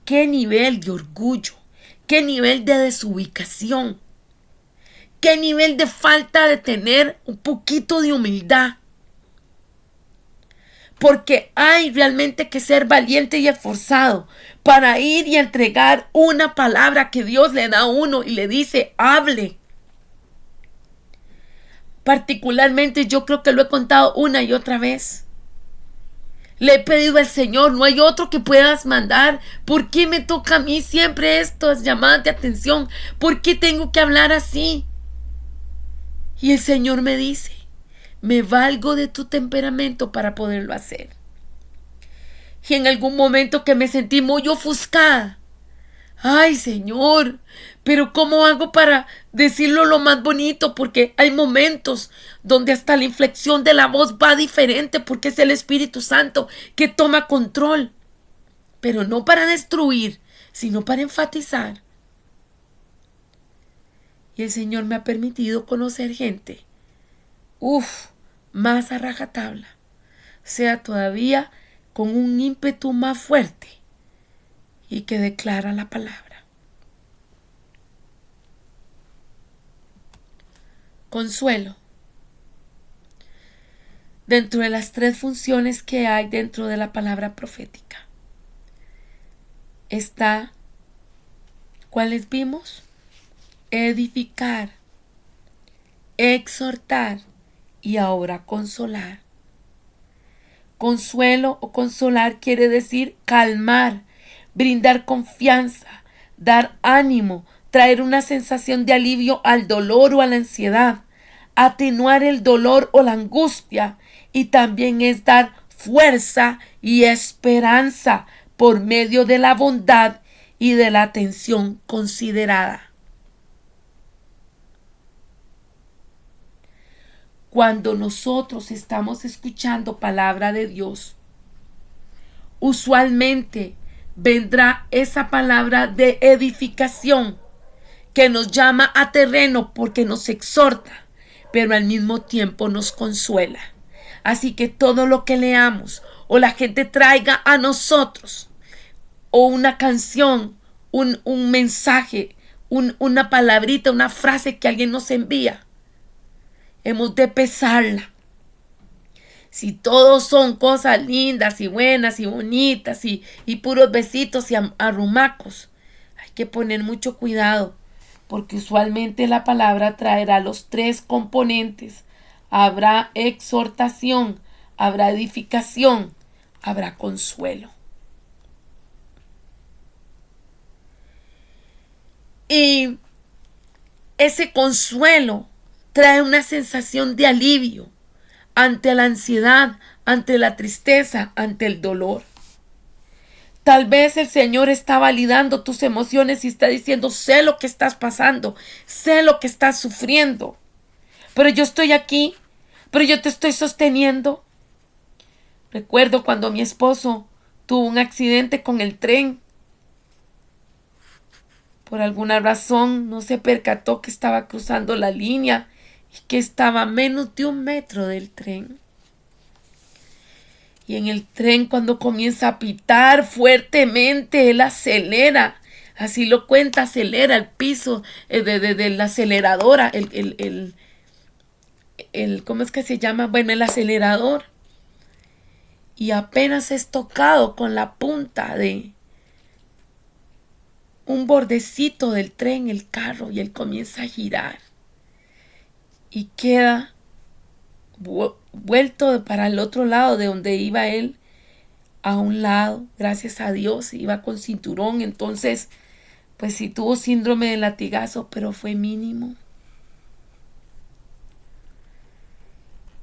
¿Qué nivel de orgullo? ¿Qué nivel de desubicación? ¿Qué nivel de falta de tener un poquito de humildad? Porque hay realmente que ser valiente y esforzado para ir y entregar una palabra que Dios le da a uno y le dice, hable. Particularmente yo creo que lo he contado una y otra vez. Le he pedido al Señor, no hay otro que puedas mandar. ¿Por qué me toca a mí siempre estas llamadas de atención? ¿Por qué tengo que hablar así? Y el Señor me dice, me valgo de tu temperamento para poderlo hacer. Y en algún momento que me sentí muy ofuscada, ay, Señor, pero ¿cómo hago para decirlo lo más bonito? Porque hay momentos donde hasta la inflexión de la voz va diferente, porque es el Espíritu Santo que toma control. Pero no para destruir, sino para enfatizar. Y el Señor me ha permitido conocer gente, más a rajatabla, sea todavía con un ímpetu más fuerte y que declara la palabra. Consuelo. Dentro de las 3 funciones que hay dentro de la palabra profética está, ¿cuáles vimos? Edificar, exhortar y ahora consolar. Consuelo o consolar quiere decir calmar, brindar confianza, dar ánimo, traer una sensación de alivio al dolor o a la ansiedad, atenuar el dolor o la angustia, y también es dar fuerza y esperanza por medio de la bondad y de la atención considerada. Cuando nosotros estamos escuchando palabra de Dios, usualmente vendrá esa palabra de edificación que nos llama a terreno porque nos exhorta, pero al mismo tiempo nos consuela. Así que todo lo que leamos o la gente traiga a nosotros, o una canción, un mensaje, una palabrita, una frase que alguien nos envía, hemos de pesarla. Si todos son cosas lindas y buenas y bonitas y puros besitos y arrumacos, hay que poner mucho cuidado, porque usualmente la palabra traerá los 3 componentes. Habrá exhortación, habrá edificación, habrá consuelo. Y ese consuelo trae una sensación de alivio ante la ansiedad, ante la tristeza, ante el dolor. Tal vez el Señor está validando tus emociones y está diciendo, sé lo que estás pasando, sé lo que estás sufriendo, pero yo estoy aquí, pero yo te estoy sosteniendo. Recuerdo cuando mi esposo tuvo un accidente con el tren. Por alguna razón no se percató que estaba cruzando la línea y que estaba a menos de 1 metro del tren. Y en el tren, cuando comienza a pitar fuertemente, él acelera. Así lo cuenta, acelera el piso de la aceleradora, ¿cómo es que se llama? Bueno, el acelerador. Y apenas es tocado con la punta de un bordecito del tren, el carro, y él comienza a girar. Y queda vuelto para el otro lado de donde iba él, a un lado, gracias a Dios, iba con cinturón. Entonces, pues sí tuvo síndrome de latigazo, pero fue mínimo.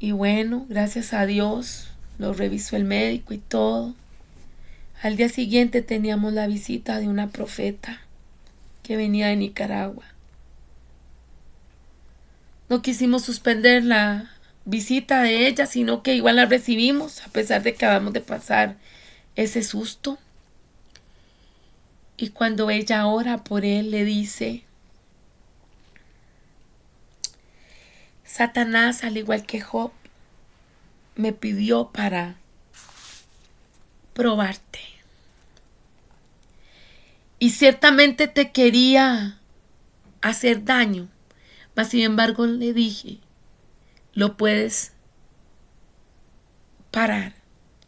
Y bueno, gracias a Dios, lo revisó el médico y todo. Al día siguiente teníamos la visita de una profeta que venía de Nicaragua. No quisimos suspender la visita de ella, sino que igual la recibimos, a pesar de que acabamos de pasar ese susto. Y cuando ella ora por él, le dice, Satanás, al igual que Job, me pidió para probarte. Y ciertamente te quería hacer daño, mas sin embargo le dije, lo puedes parar,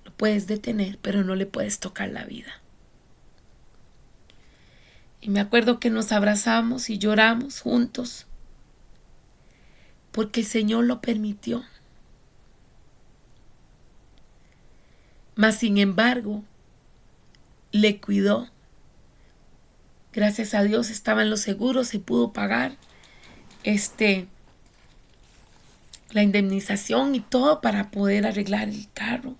lo puedes detener, pero no le puedes tocar la vida. Y me acuerdo que nos abrazamos y lloramos juntos, porque el Señor lo permitió. mas sin embargo le cuidó. Gracias a Dios estaba en los seguros, se pudo pagar la indemnización y todo para poder arreglar el carro.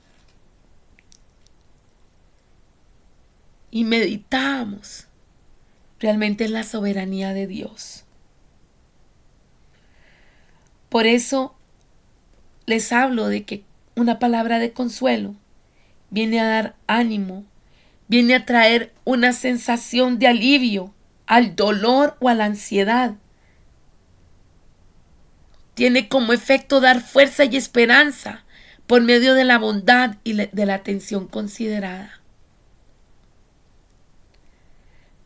Y meditábamos realmente en la soberanía de Dios. Por eso les hablo de que una palabra de consuelo viene a dar ánimo, viene a traer una sensación de alivio al dolor o a la ansiedad. Tiene como efecto dar fuerza y esperanza por medio de la bondad y de la atención considerada.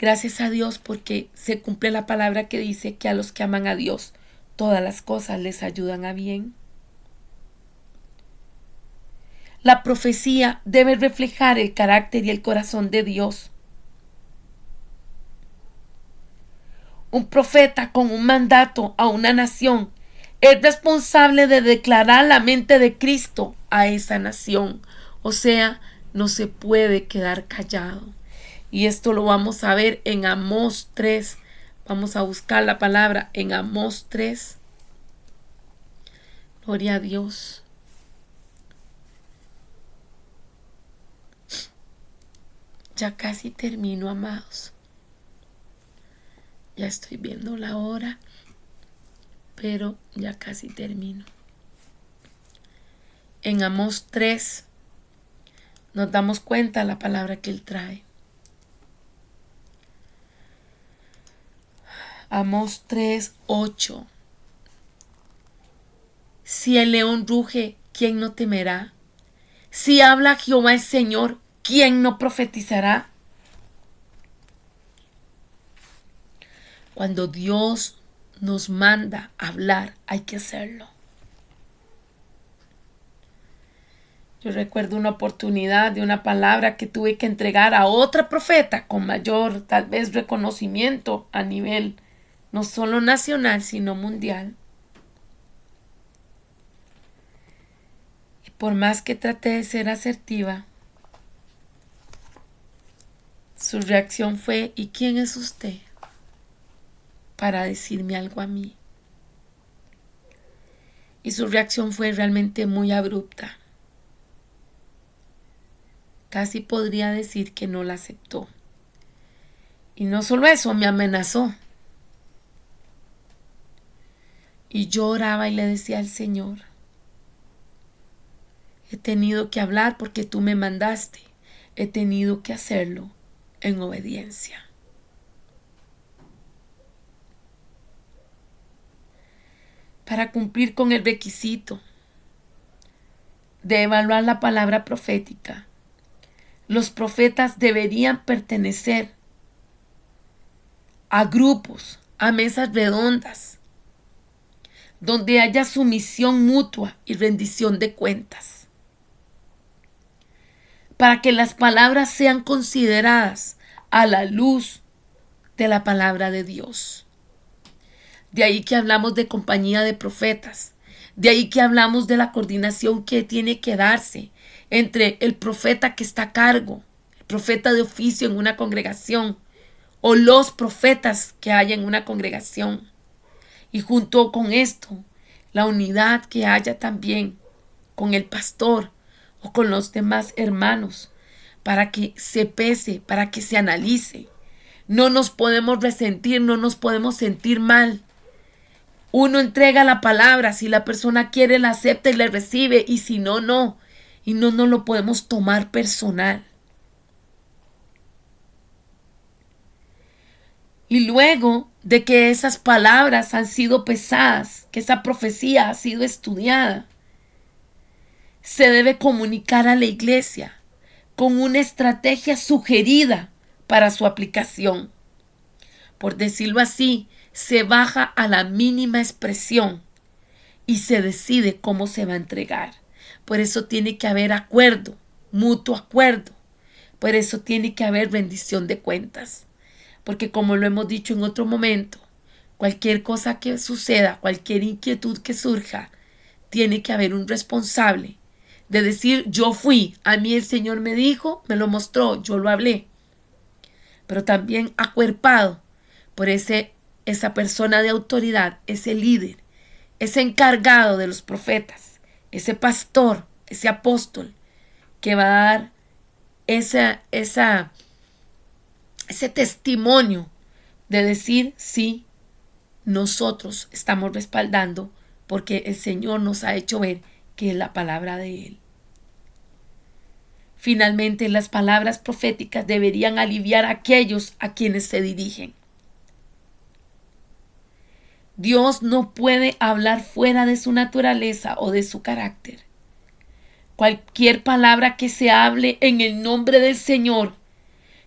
Gracias a Dios porque se cumple la palabra que dice que a los que aman a Dios todas las cosas les ayudan a bien. La profecía debe reflejar el carácter y el corazón de Dios. Un profeta con un mandato a una nación es responsable de declarar la mente de Cristo a esa nación. O sea, no se puede quedar callado. Y esto lo vamos a ver en Amós 3. Vamos a buscar la palabra en Amós 3. Gloria a Dios. Ya casi termino, amados. Ya estoy viendo la hora, pero ya casi termino. En Amós 3 nos damos cuenta de la palabra que él trae. Amós 3:8. Si el león ruge, ¿quién no temerá? Si habla Jehová el Señor, ¿quién no profetizará? Cuando Dios nos manda a hablar, hay que hacerlo. Yo recuerdo una oportunidad de una palabra que tuve que entregar a otra profeta con mayor, tal vez, reconocimiento a nivel no solo nacional, sino mundial. Y por más que traté de ser asertiva, su reacción fue: ¿y quién es usted para decirme algo a mí? Y su reacción fue realmente muy abrupta. Casi podría decir que no la aceptó. Y no solo eso, me amenazó. Y yo oraba y le decía al Señor: he tenido que hablar porque tú me mandaste. He tenido que hacerlo en obediencia. Para cumplir con el requisito de evaluar la palabra profética, los profetas deberían pertenecer a grupos, a mesas redondas, donde haya sumisión mutua y rendición de cuentas, para que las palabras sean consideradas a la luz de la palabra de Dios. De ahí que hablamos de compañía de profetas, de ahí que hablamos de la coordinación que tiene que darse entre el profeta que está a cargo, el profeta de oficio en una congregación, o los profetas que haya en una congregación. Y junto con esto, la unidad que haya también con el pastor o con los demás hermanos, para que se pese, para que se analice. No nos podemos resentir, no nos podemos sentir mal. Uno entrega la palabra, si la persona quiere la acepta y la recibe, y si no, no. Y no nos lo podemos tomar personal. Y luego de que esas palabras han sido pesadas, que esa profecía ha sido estudiada, se debe comunicar a la iglesia con una estrategia sugerida para su aplicación. Por decirlo así, se baja a la mínima expresión y se decide cómo se va a entregar. Por eso tiene que haber acuerdo, mutuo acuerdo. Por eso tiene que haber rendición de cuentas. Porque como lo hemos dicho en otro momento, cualquier cosa que suceda, cualquier inquietud que surja, tiene que haber un responsable de decir yo fui, a mí el Señor me dijo, me lo mostró, yo lo hablé, pero también acuerpado por esa persona de autoridad, ese líder, ese encargado de los profetas, ese pastor, ese apóstol que va a dar ese testimonio de decir sí, nosotros estamos respaldando porque el Señor nos ha hecho ver que es la palabra de Él. Finalmente, las palabras proféticas deberían aliviar a aquellos a quienes se dirigen. Dios no puede hablar fuera de su naturaleza o de su carácter. Cualquier palabra que se hable en el nombre del Señor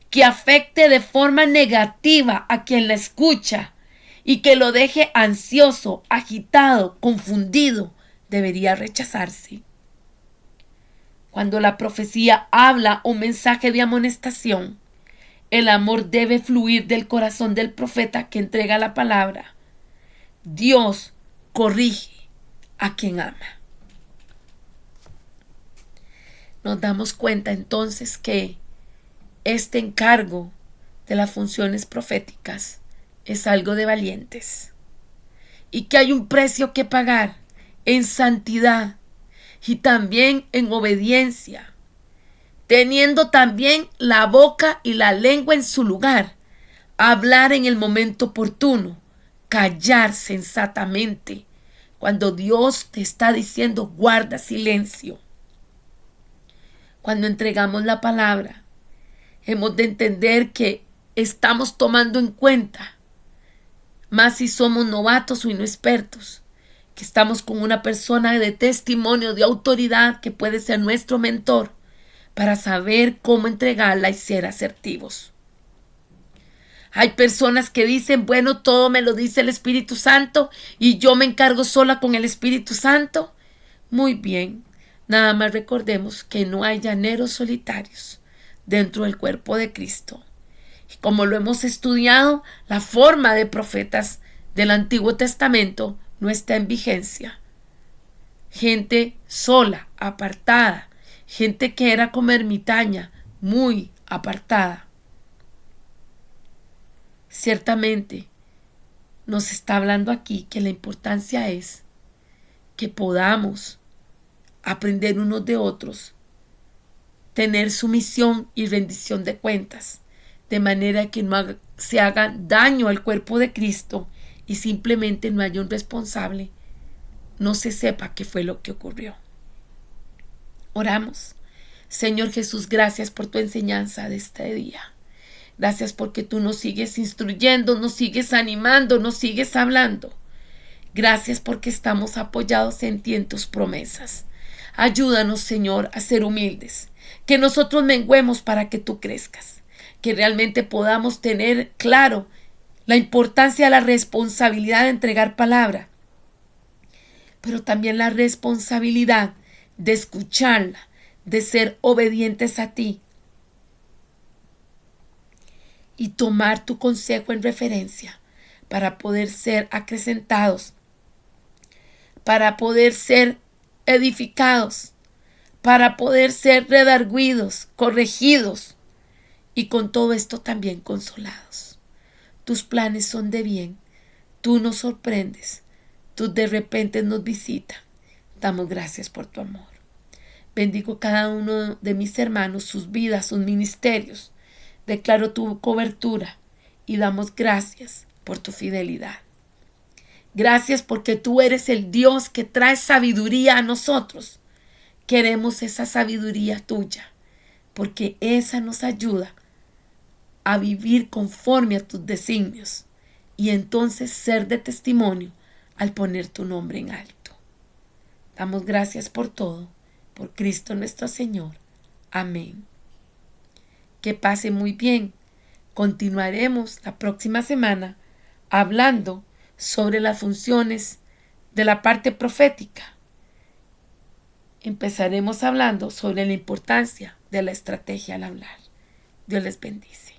que afecte de forma negativa a quien la escucha y que lo deje ansioso, agitado, confundido, debería rechazarse. Cuando la profecía habla un mensaje de amonestación, el amor debe fluir del corazón del profeta que entrega la palabra. Dios corrige a quien ama. Nos damos cuenta entonces que este encargo de las funciones proféticas es algo de valientes y que hay un precio que pagar en santidad y también en obediencia, teniendo también la boca y la lengua en su lugar, hablar en el momento oportuno, callar sensatamente cuando Dios te está diciendo guarda silencio. Cuando entregamos la palabra, hemos de entender que estamos tomando en cuenta, más si somos novatos o inexpertos, que estamos con una persona de testimonio, de autoridad, que puede ser nuestro mentor, para saber cómo entregarla y ser asertivos. Hay personas que dicen, bueno, todo me lo dice el Espíritu Santo y yo me encargo sola con el Espíritu Santo. Muy bien, nada más recordemos que no hay llaneros solitarios dentro del cuerpo de Cristo. Y como lo hemos estudiado, la forma de profetas del Antiguo Testamento no está en vigencia. Gente sola, apartada, gente que era como ermitaña, muy apartada. Ciertamente nos está hablando aquí que la importancia es que podamos aprender unos de otros, tener sumisión y rendición de cuentas, de manera que no se haga daño al cuerpo de Cristo y simplemente no haya un responsable, no se sepa qué fue lo que ocurrió. Oramos. Señor Jesús, gracias por tu enseñanza de este día. Gracias porque tú nos sigues instruyendo, nos sigues animando, nos sigues hablando. Gracias porque estamos apoyados en ti, en tus promesas. Ayúdanos, Señor, a ser humildes, que nosotros menguemos para que tú crezcas, que realmente podamos tener claro la importancia de la responsabilidad de entregar palabra, pero también la responsabilidad de escucharla, de ser obedientes a ti y tomar tu consejo en referencia para poder ser acrecentados, para poder ser edificados, para poder ser redarguidos, corregidos y con todo esto también consolados. Tus planes son de bien, tú nos sorprendes, tú de repente nos visitas. Damos gracias por tu amor. Bendigo cada uno de mis hermanos, sus vidas, sus ministerios. Declaro tu cobertura y damos gracias por tu fidelidad. Gracias porque tú eres el Dios que trae sabiduría a nosotros. Queremos esa sabiduría tuya, porque esa nos ayuda a vivir conforme a tus designios y entonces ser de testimonio al poner tu nombre en alto. Damos gracias por todo, por Cristo nuestro Señor. Amén. Que pase muy bien. Continuaremos la próxima semana hablando sobre las funciones de la parte profética. Empezaremos hablando sobre la importancia de la estrategia al hablar. Dios les bendice.